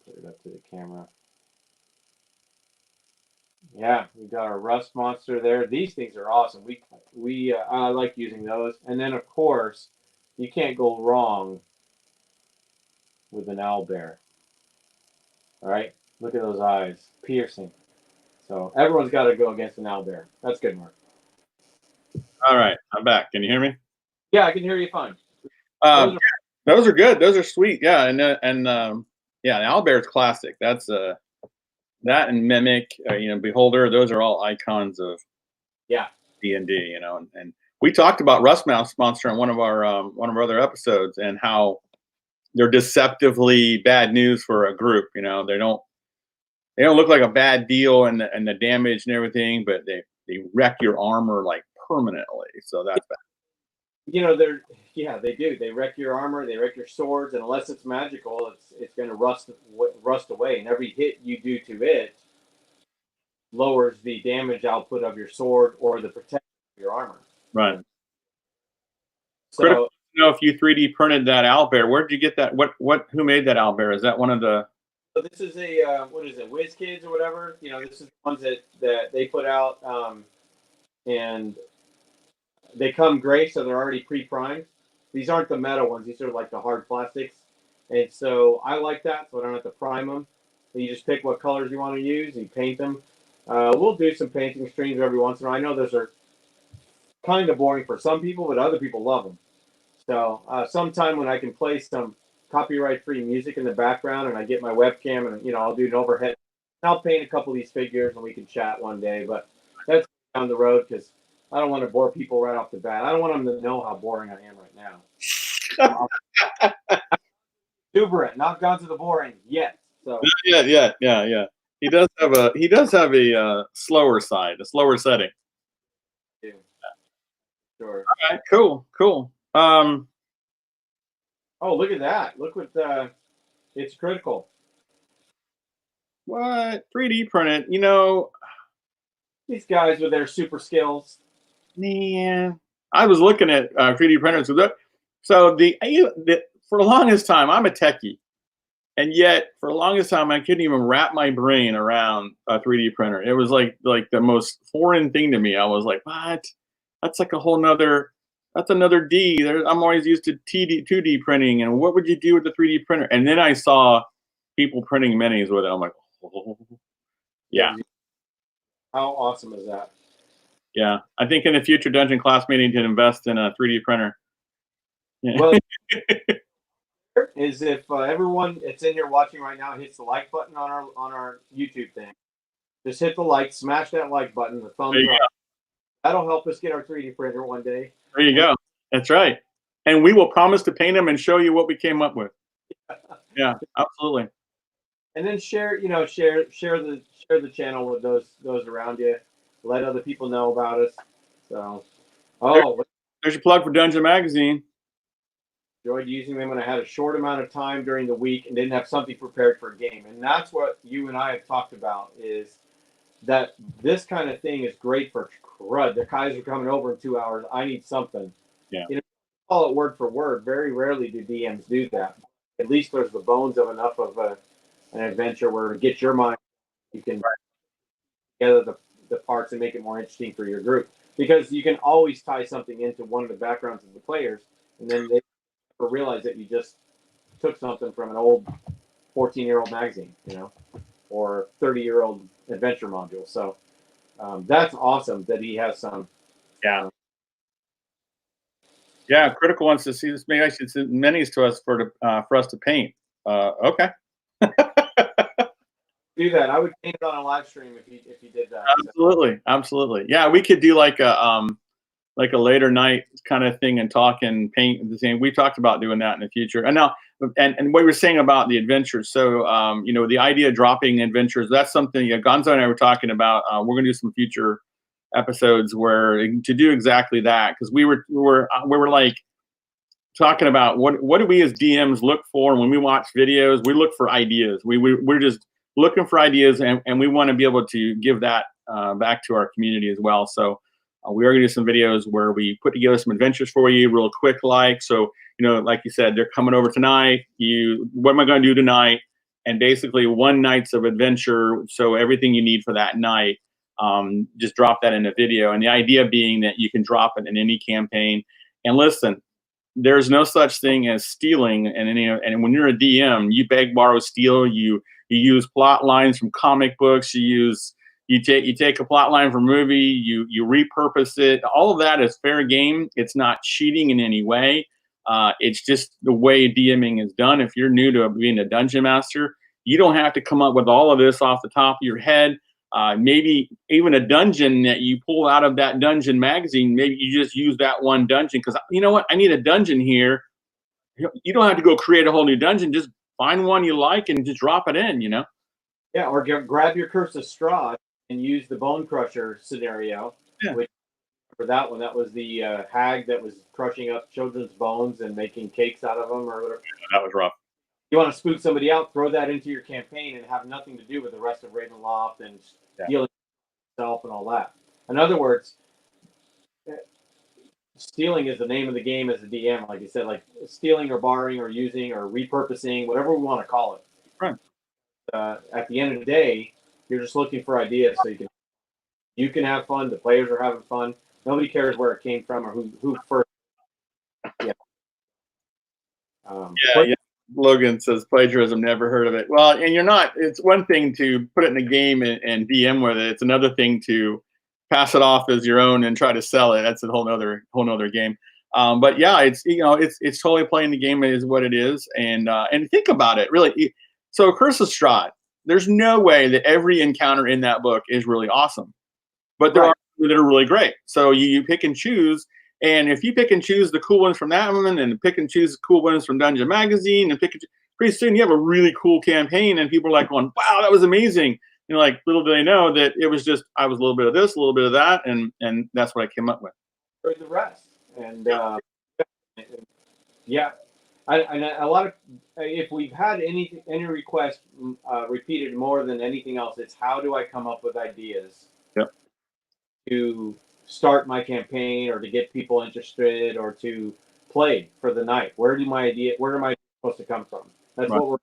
put it up to the camera. Yeah, we got our rust monster there. These things are awesome. I like using those. And then of course, you can't go wrong with an owl bear. All right, look at those eyes, piercing. So everyone's got to go against an owl bear. That's good, Mark.
All right, I'm back. Can you hear me?
Yeah, I can hear you fine.
Those are good. Those are sweet. Yeah, and yeah, the owlbear's classic. That's that and Mimic, Beholder. Those are all icons of
Yeah.
D&D. And we talked about Rust Mouse Monster in one of our other episodes, and how they're deceptively bad news for a group. They don't look like a bad deal and the damage and everything, but they wreck your armor like permanently. So that's bad.
They do. They wreck your armor, they wreck your swords, and unless it's magical, it's going to rust away. And every hit you do to it lowers the damage output of your sword or the protection of your armor.
Right.
So,
critical to know if you 3D printed that owlbear. Where did you get that? Who made that owlbear? Is that one of the?
So this is a what is it, Whiz Kids or whatever? This is the ones that they put out, and they come gray, so they're already pre-primed. These aren't the metal ones; these are like the hard plastics. And so I like that, so I don't have to prime them. So you just pick what colors you want to use, and you paint them. We'll do some painting streams every once in a while. I know those are kind of boring for some people, but other people love them. So sometime when I can play some copyright-free music in the background, and I get my webcam, and I'll do an overhead. I'll paint a couple of these figures, and we can chat one day. But that's down the road because I don't want to bore people right off the bat. I don't want them to know how boring I am right now. Exuberant, not gone to the boring yet. So
Yeah. He does have a slower side, a slower setting.
yeah. Sure.
All right, cool.
Oh, look at that! Look what it's critical.
What 3D printed?
These guys with their super skills.
Man, I was looking at 3D printers. For the longest time, I'm a techie, and yet for the longest time, I couldn't even wrap my brain around a 3D printer. It was like the most foreign thing to me. I was like, what? That's like a whole nother. That's another D. I'm always used to 2D printing, and what would you do with the 3D printer? And then I saw people printing minis with it. I'm like, oh, yeah,
How awesome is that?
yeah. I think in the future, Dungeon Class may need to invest in a 3D printer. Yeah.
Well, is if everyone that's in here watching right now hits the like button on our YouTube thing. Just hit the like, smash that like button, the thumbs up.
Go.
That'll help us get our 3D printer one day.
There you go. That's right. And we will promise to paint them and show you what we came up with. Yeah, absolutely.
And then share the channel with those around you. Let other people know about us. So,
There's your plug for Dungeon Magazine.
enjoyed using them when I had a short amount of time during the week and didn't have something prepared for a game. And that's what you and I have talked about, is that this kind of thing is great for crud. The guys are coming over in 2 hours. I need something.
Yeah.
Call it word for word. Very rarely do DMs do that. At least there's the bones of enough of an adventure where to get your mind, you can together the parts and make it more interesting for your group. Because you can always tie something into one of the backgrounds of the players, and then they never realize that you just took something from an old 14-year-old magazine, or 30-year-old adventure module. So that's awesome that he has some.
Yeah. Yeah, Critical wants to see this. Maybe I should send minis to us for us to paint. Okay.
Do that. I would paint it on a live stream if you did that.
Absolutely, absolutely. Yeah, we could do like a later night kind of thing and talk and paint the same. We talked about doing that in the future. And now, and what you were saying about the adventures. So, the idea of dropping adventures, that's something Gonzo and I were talking about. We're going to do some future episodes where to do exactly that, because we were like talking about what do we as DMs look for when we watch videos. We look for ideas. We're just looking for ideas, and we want to be able to give that back to our community as well. So we are going to do some videos where we put together some adventures for you real quick. So, like you said, they're coming over tonight. What am I going to do tonight? And basically 1 night's of adventure. So everything you need for that night, just drop that in a video. And the idea being that you can drop it in any campaign. And listen, there's no such thing as stealing. And when you're a DM, you beg, borrow, steal. You use plot lines from comic books. You take a plot line from a movie. You repurpose it. All of that is fair game. It's not cheating in any way. It's just the way DMing is done. If you're new to being a dungeon master, you don't have to come up with all of this off the top of your head. Maybe even a dungeon that you pull out of that dungeon magazine, maybe you just use that one dungeon because you know what? I need a dungeon here. You don't have to go create a whole new dungeon. Just find one you like and just drop it in,
Yeah, or grab your Curse of Straw and use the Bone Crusher scenario.
Yeah.
Which, for that one, that was the hag that was crushing up children's bones and making cakes out of them or whatever.
That was rough.
You want to spook somebody out, throw that into your campaign and have nothing to do with the rest of Ravenloft and stealing yourself and all that. In other words, stealing is the name of the game as a DM, like you said, like stealing or borrowing or using or repurposing, whatever we want to call it.
Right.
At the end of the day, you're just looking for ideas so you can have fun. The players are having fun. Nobody cares where it came from or who first. Yeah.
Yeah. Logan says plagiarism, never heard of it. Well, and you're not. It's one thing to put it in a game and DM with it. It's another thing to pass it off as your own and try to sell it. That's a whole nother game. But yeah, it's totally playing the game is what it is. And think about it, really. So Curse of Strahd, there's no way that every encounter in that book is really awesome, but there are that are really great. So you pick and choose. And if you pick and choose the cool ones from that one and pick and choose the cool ones from Dungeon Magazine and pretty soon you have a really cool campaign and people are like going, wow, that was amazing. Like little do they know that it was just, I was a little bit of this, a little bit of that. And that's what I came up with.
For the rest. And yeah. And a lot of, if we've had any request repeated more than anything else, it's how do I come up with ideas to start my campaign or to get people interested or to play for the night? Where am I supposed to come from? That's
Right.
what we're,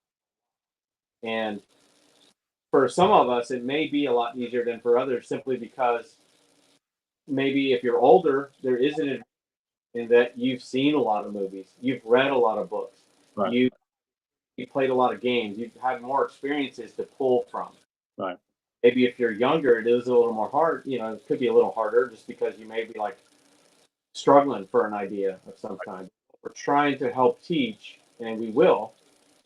and for some of us, it may be a lot easier than for others simply because maybe if you're older, there is an advantage in that you've seen a lot of movies, you've read a lot of books,
Right.
you you played a lot of games, you've had more experiences to pull from.
Right.
Maybe if you're younger, it is a little more hard. It could be a little harder just because you may be like struggling for an idea of some kind. What we're trying to help teach, and we will,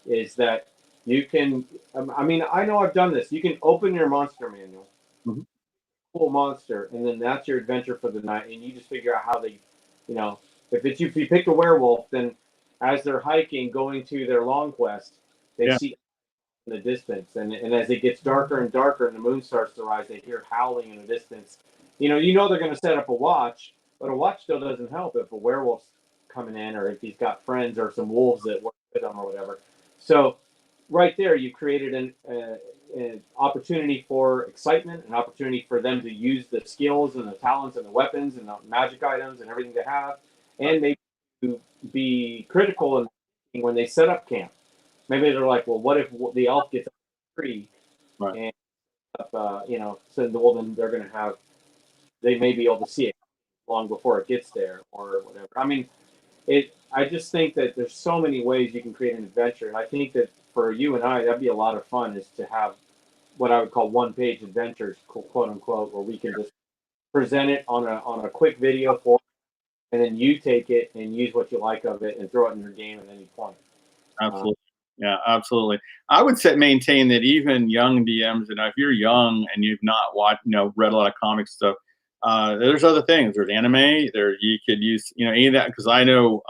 is that you can. I mean, I know I've done this. You can open your monster manual,
Mhm.
pull monster, and then that's your adventure for the night, and you just figure out how they, you know, if you pick a werewolf, then as they're hiking, going to their long quest, they
Yeah.
see in the distance, and as it gets darker and darker and the moon starts to rise, they hear howling in the distance. You know they're going to set up a watch, but a watch still doesn't help if a werewolf's coming in or if he's got friends or some wolves that work with him or whatever. So right there, you created an opportunity for excitement, an opportunity for them to use the skills and the talents and the weapons and the magic items and everything they have, and maybe to be critical when they set up camp. Maybe they're like, well, what if the elf gets up a tree
Right.
and so well then they may be able to see it long before it gets there or whatever. I mean, I just think that there's so many ways you can create an adventure, and I think that for you and I, that'd be a lot of fun is to have what I would call one-page adventures, quote unquote, where we can just present it on a quick video form, and then you take it and use what you like of it and throw it in your game at any point. Uh,
Absolutely. Yeah, absolutely. I would say maintain that even young DMs, and if you're young and you've not watched, read a lot of comic stuff, there's other things. There's anime. There you could use, any of that because I know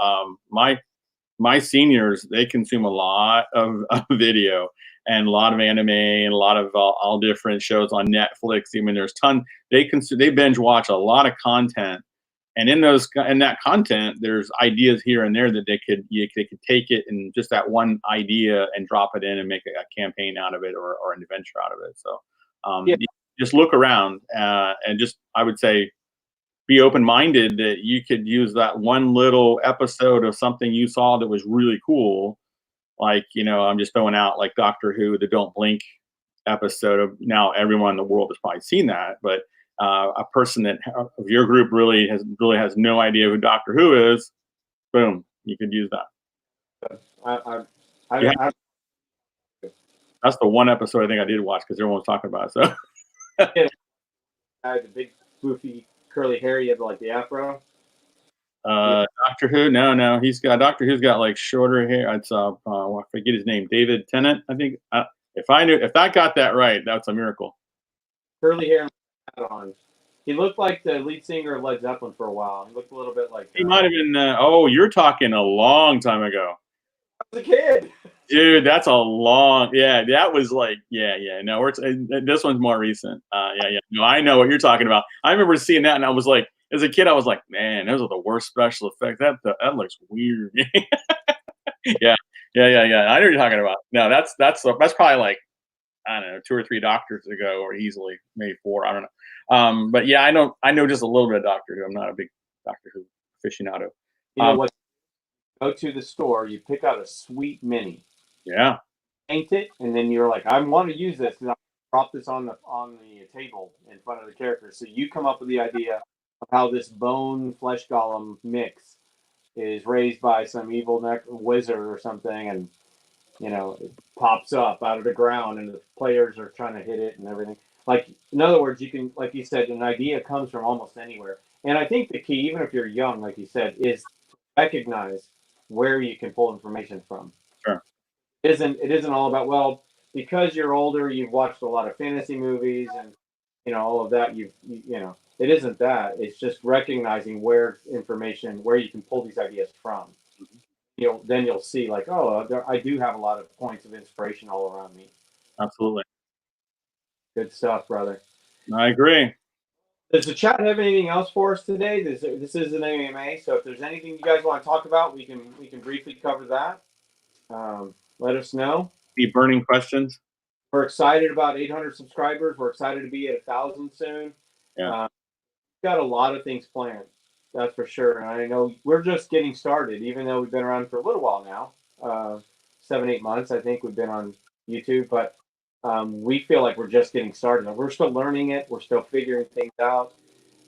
my seniors they consume a lot of video and a lot of anime and a lot of all different shows on Netflix. I mean, there's they binge watch a lot of content and in that content there's ideas here and there that they could take it and just that one idea and drop it in and make a campaign out of it or an adventure out of it. So
yeah,
just look around and just I would say be open-minded that you could use that one little episode of something you saw that was really cool, like I'm just throwing out like Doctor Who, the Don't Blink episode. Of now everyone in the world has probably seen that, but a person that of your group really has no idea who Doctor Who is, boom, you could use that.
I, I,
Yeah,
I,
that's the one episode I think I did watch because everyone was talking about it.
I had the big, goofy, curly hair. You had like the afro.
So
Yeah,
Doctor Who, no, Doctor Who's got like shorter hair. It's I forget his name, David Tennant, I think. If I got that right, that's a miracle.
curly hair and hat on. He looked like the lead singer of Led Zeppelin for a while. He looked a little bit like
He might have been. Oh, you're talking a long time ago.
I was a kid.
Dude, that's a long. Yeah, that was like. Yeah. No, this one's more recent. Yeah. No, I know what you're talking about. I remember seeing that, and I was like, as a kid, I was like, man, those are the worst special effects. That looks weird. Yeah. Yeah. I know what you're talking about. No, that's probably like I don't know 2 or 3 doctors ago, or easily maybe 4. I don't know. But yeah, I know just a little bit of Doctor Who. I'm not a big Doctor Who aficionado.
You know
Um,
what? Go to the store. You pick out a sweet mini,
yeah.
paint it, and then you're like, I want to use this because I drop this on the table in front of the characters. So you come up with the idea of how this bone flesh golem mix is raised by some evil wizard or something, and it pops up out of the ground, and the players are trying to hit it and everything. Like in other words, you can, like you said, an idea comes from almost anywhere. And I think the key, even if you're young, like you said, is recognize where you can pull information from.
Sure.
It isn't all about, well, because you're older, you've watched a lot of fantasy movies and all of that. It isn't that. It's just recognizing where you can pull these ideas from. Then you'll see like, oh, I do have a lot of points of inspiration all around me.
Absolutely.
Good stuff, brother.
I agree.
Does the chat have anything else for us today? This is an AMA, so if there's anything you guys want to talk about, we can briefly cover that. Let us know.
Any burning questions?
We're excited about 800 subscribers. We're excited to be at 1,000 soon.
Yeah.
got a lot of things planned. That's for sure. And I know we're just getting started, even though we've been around for a little while now. 7, 8 months, I think we've been on YouTube, but we feel like we're just getting started. We're still learning it. We're still figuring things out.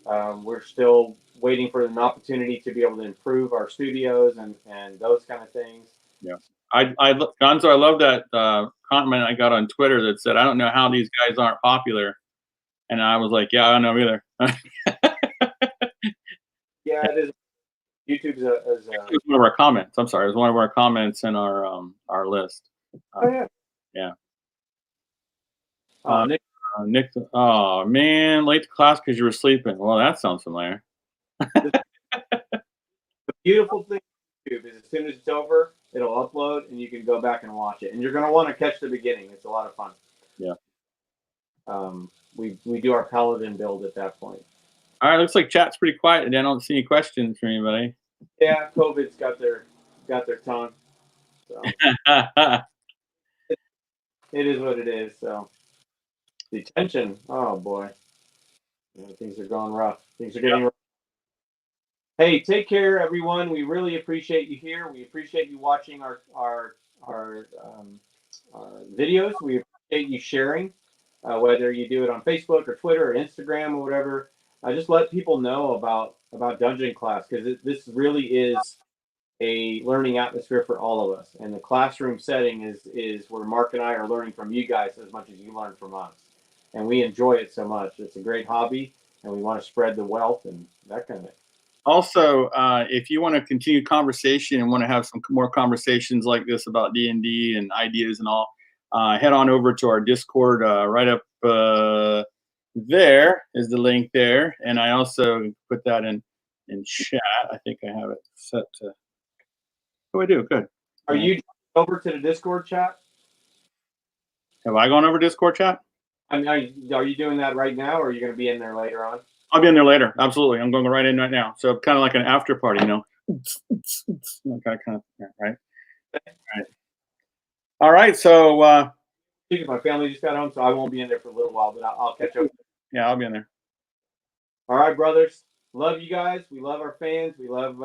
We're still waiting for an opportunity to be able to improve our studios and those kind of things.
Yeah. Gonzo, I love that comment I got on Twitter that said, "I don't know how these guys aren't popular," and I was like, "Yeah, I don't know either."
Yeah, it is. YouTube's a,
It was one of our comments. I'm sorry, it was one of our comments in our list.
oh yeah.
Yeah.
Nick,
Nick, oh man, late to class because you were sleeping. Well, that sounds familiar.
the beautiful thing with YouTube is as soon as it's over, it'll upload and you can go back and watch it. And you're gonna want to catch the beginning. It's a lot of fun.
Yeah.
We do our Paladin build at that point.
All right, looks like chat's pretty quiet today. I don't see any questions from anybody.
Yeah, COVID's got their tongue. So it is what it is. So detention. Oh boy, yeah, things are going rough. Things are getting rough. Hey, take care, everyone. We really appreciate you here. We appreciate you watching our videos. We appreciate you sharing, whether you do it on Facebook or Twitter or Instagram or whatever. Just let people know about Dungeon Class, because this really is a learning atmosphere for all of us. And the classroom setting is where Mark and I are learning from you guys as much as you learn from us. And we enjoy it so much. It's a great hobby, and we want to spread the wealth and that kind of thing.
Also, if you want to continue conversation and want to have some more conversations like this about D&D and ideas and all, head on over to our Discord. Right up there is the link there, and I also put that in chat. I think I have it set to. Oh, I do. Good.
Are you over to the Discord chat?
Have I gone over Discord chat?
I mean, are you doing that right now, or are you going to be in there later on?
I'll be in there later. Absolutely. I'm going to go right in right now. So kind of like an after party, you know. Okay, kind of, yeah, right? Right. All right. So
My family just got home, so I won't be in there for a little while, but I'll catch up.
yeah, I'll be in there.
All right, brothers. Love you guys. We love our fans. We love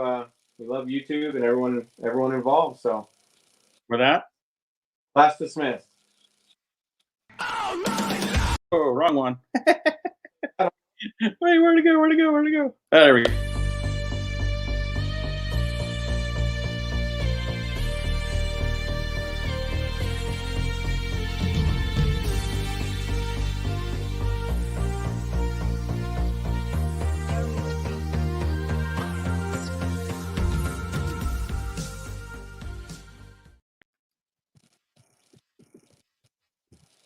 YouTube and everyone involved. So
For that.
class dismissed.
Oh, wrong one. Wait, where'd it go? There we go.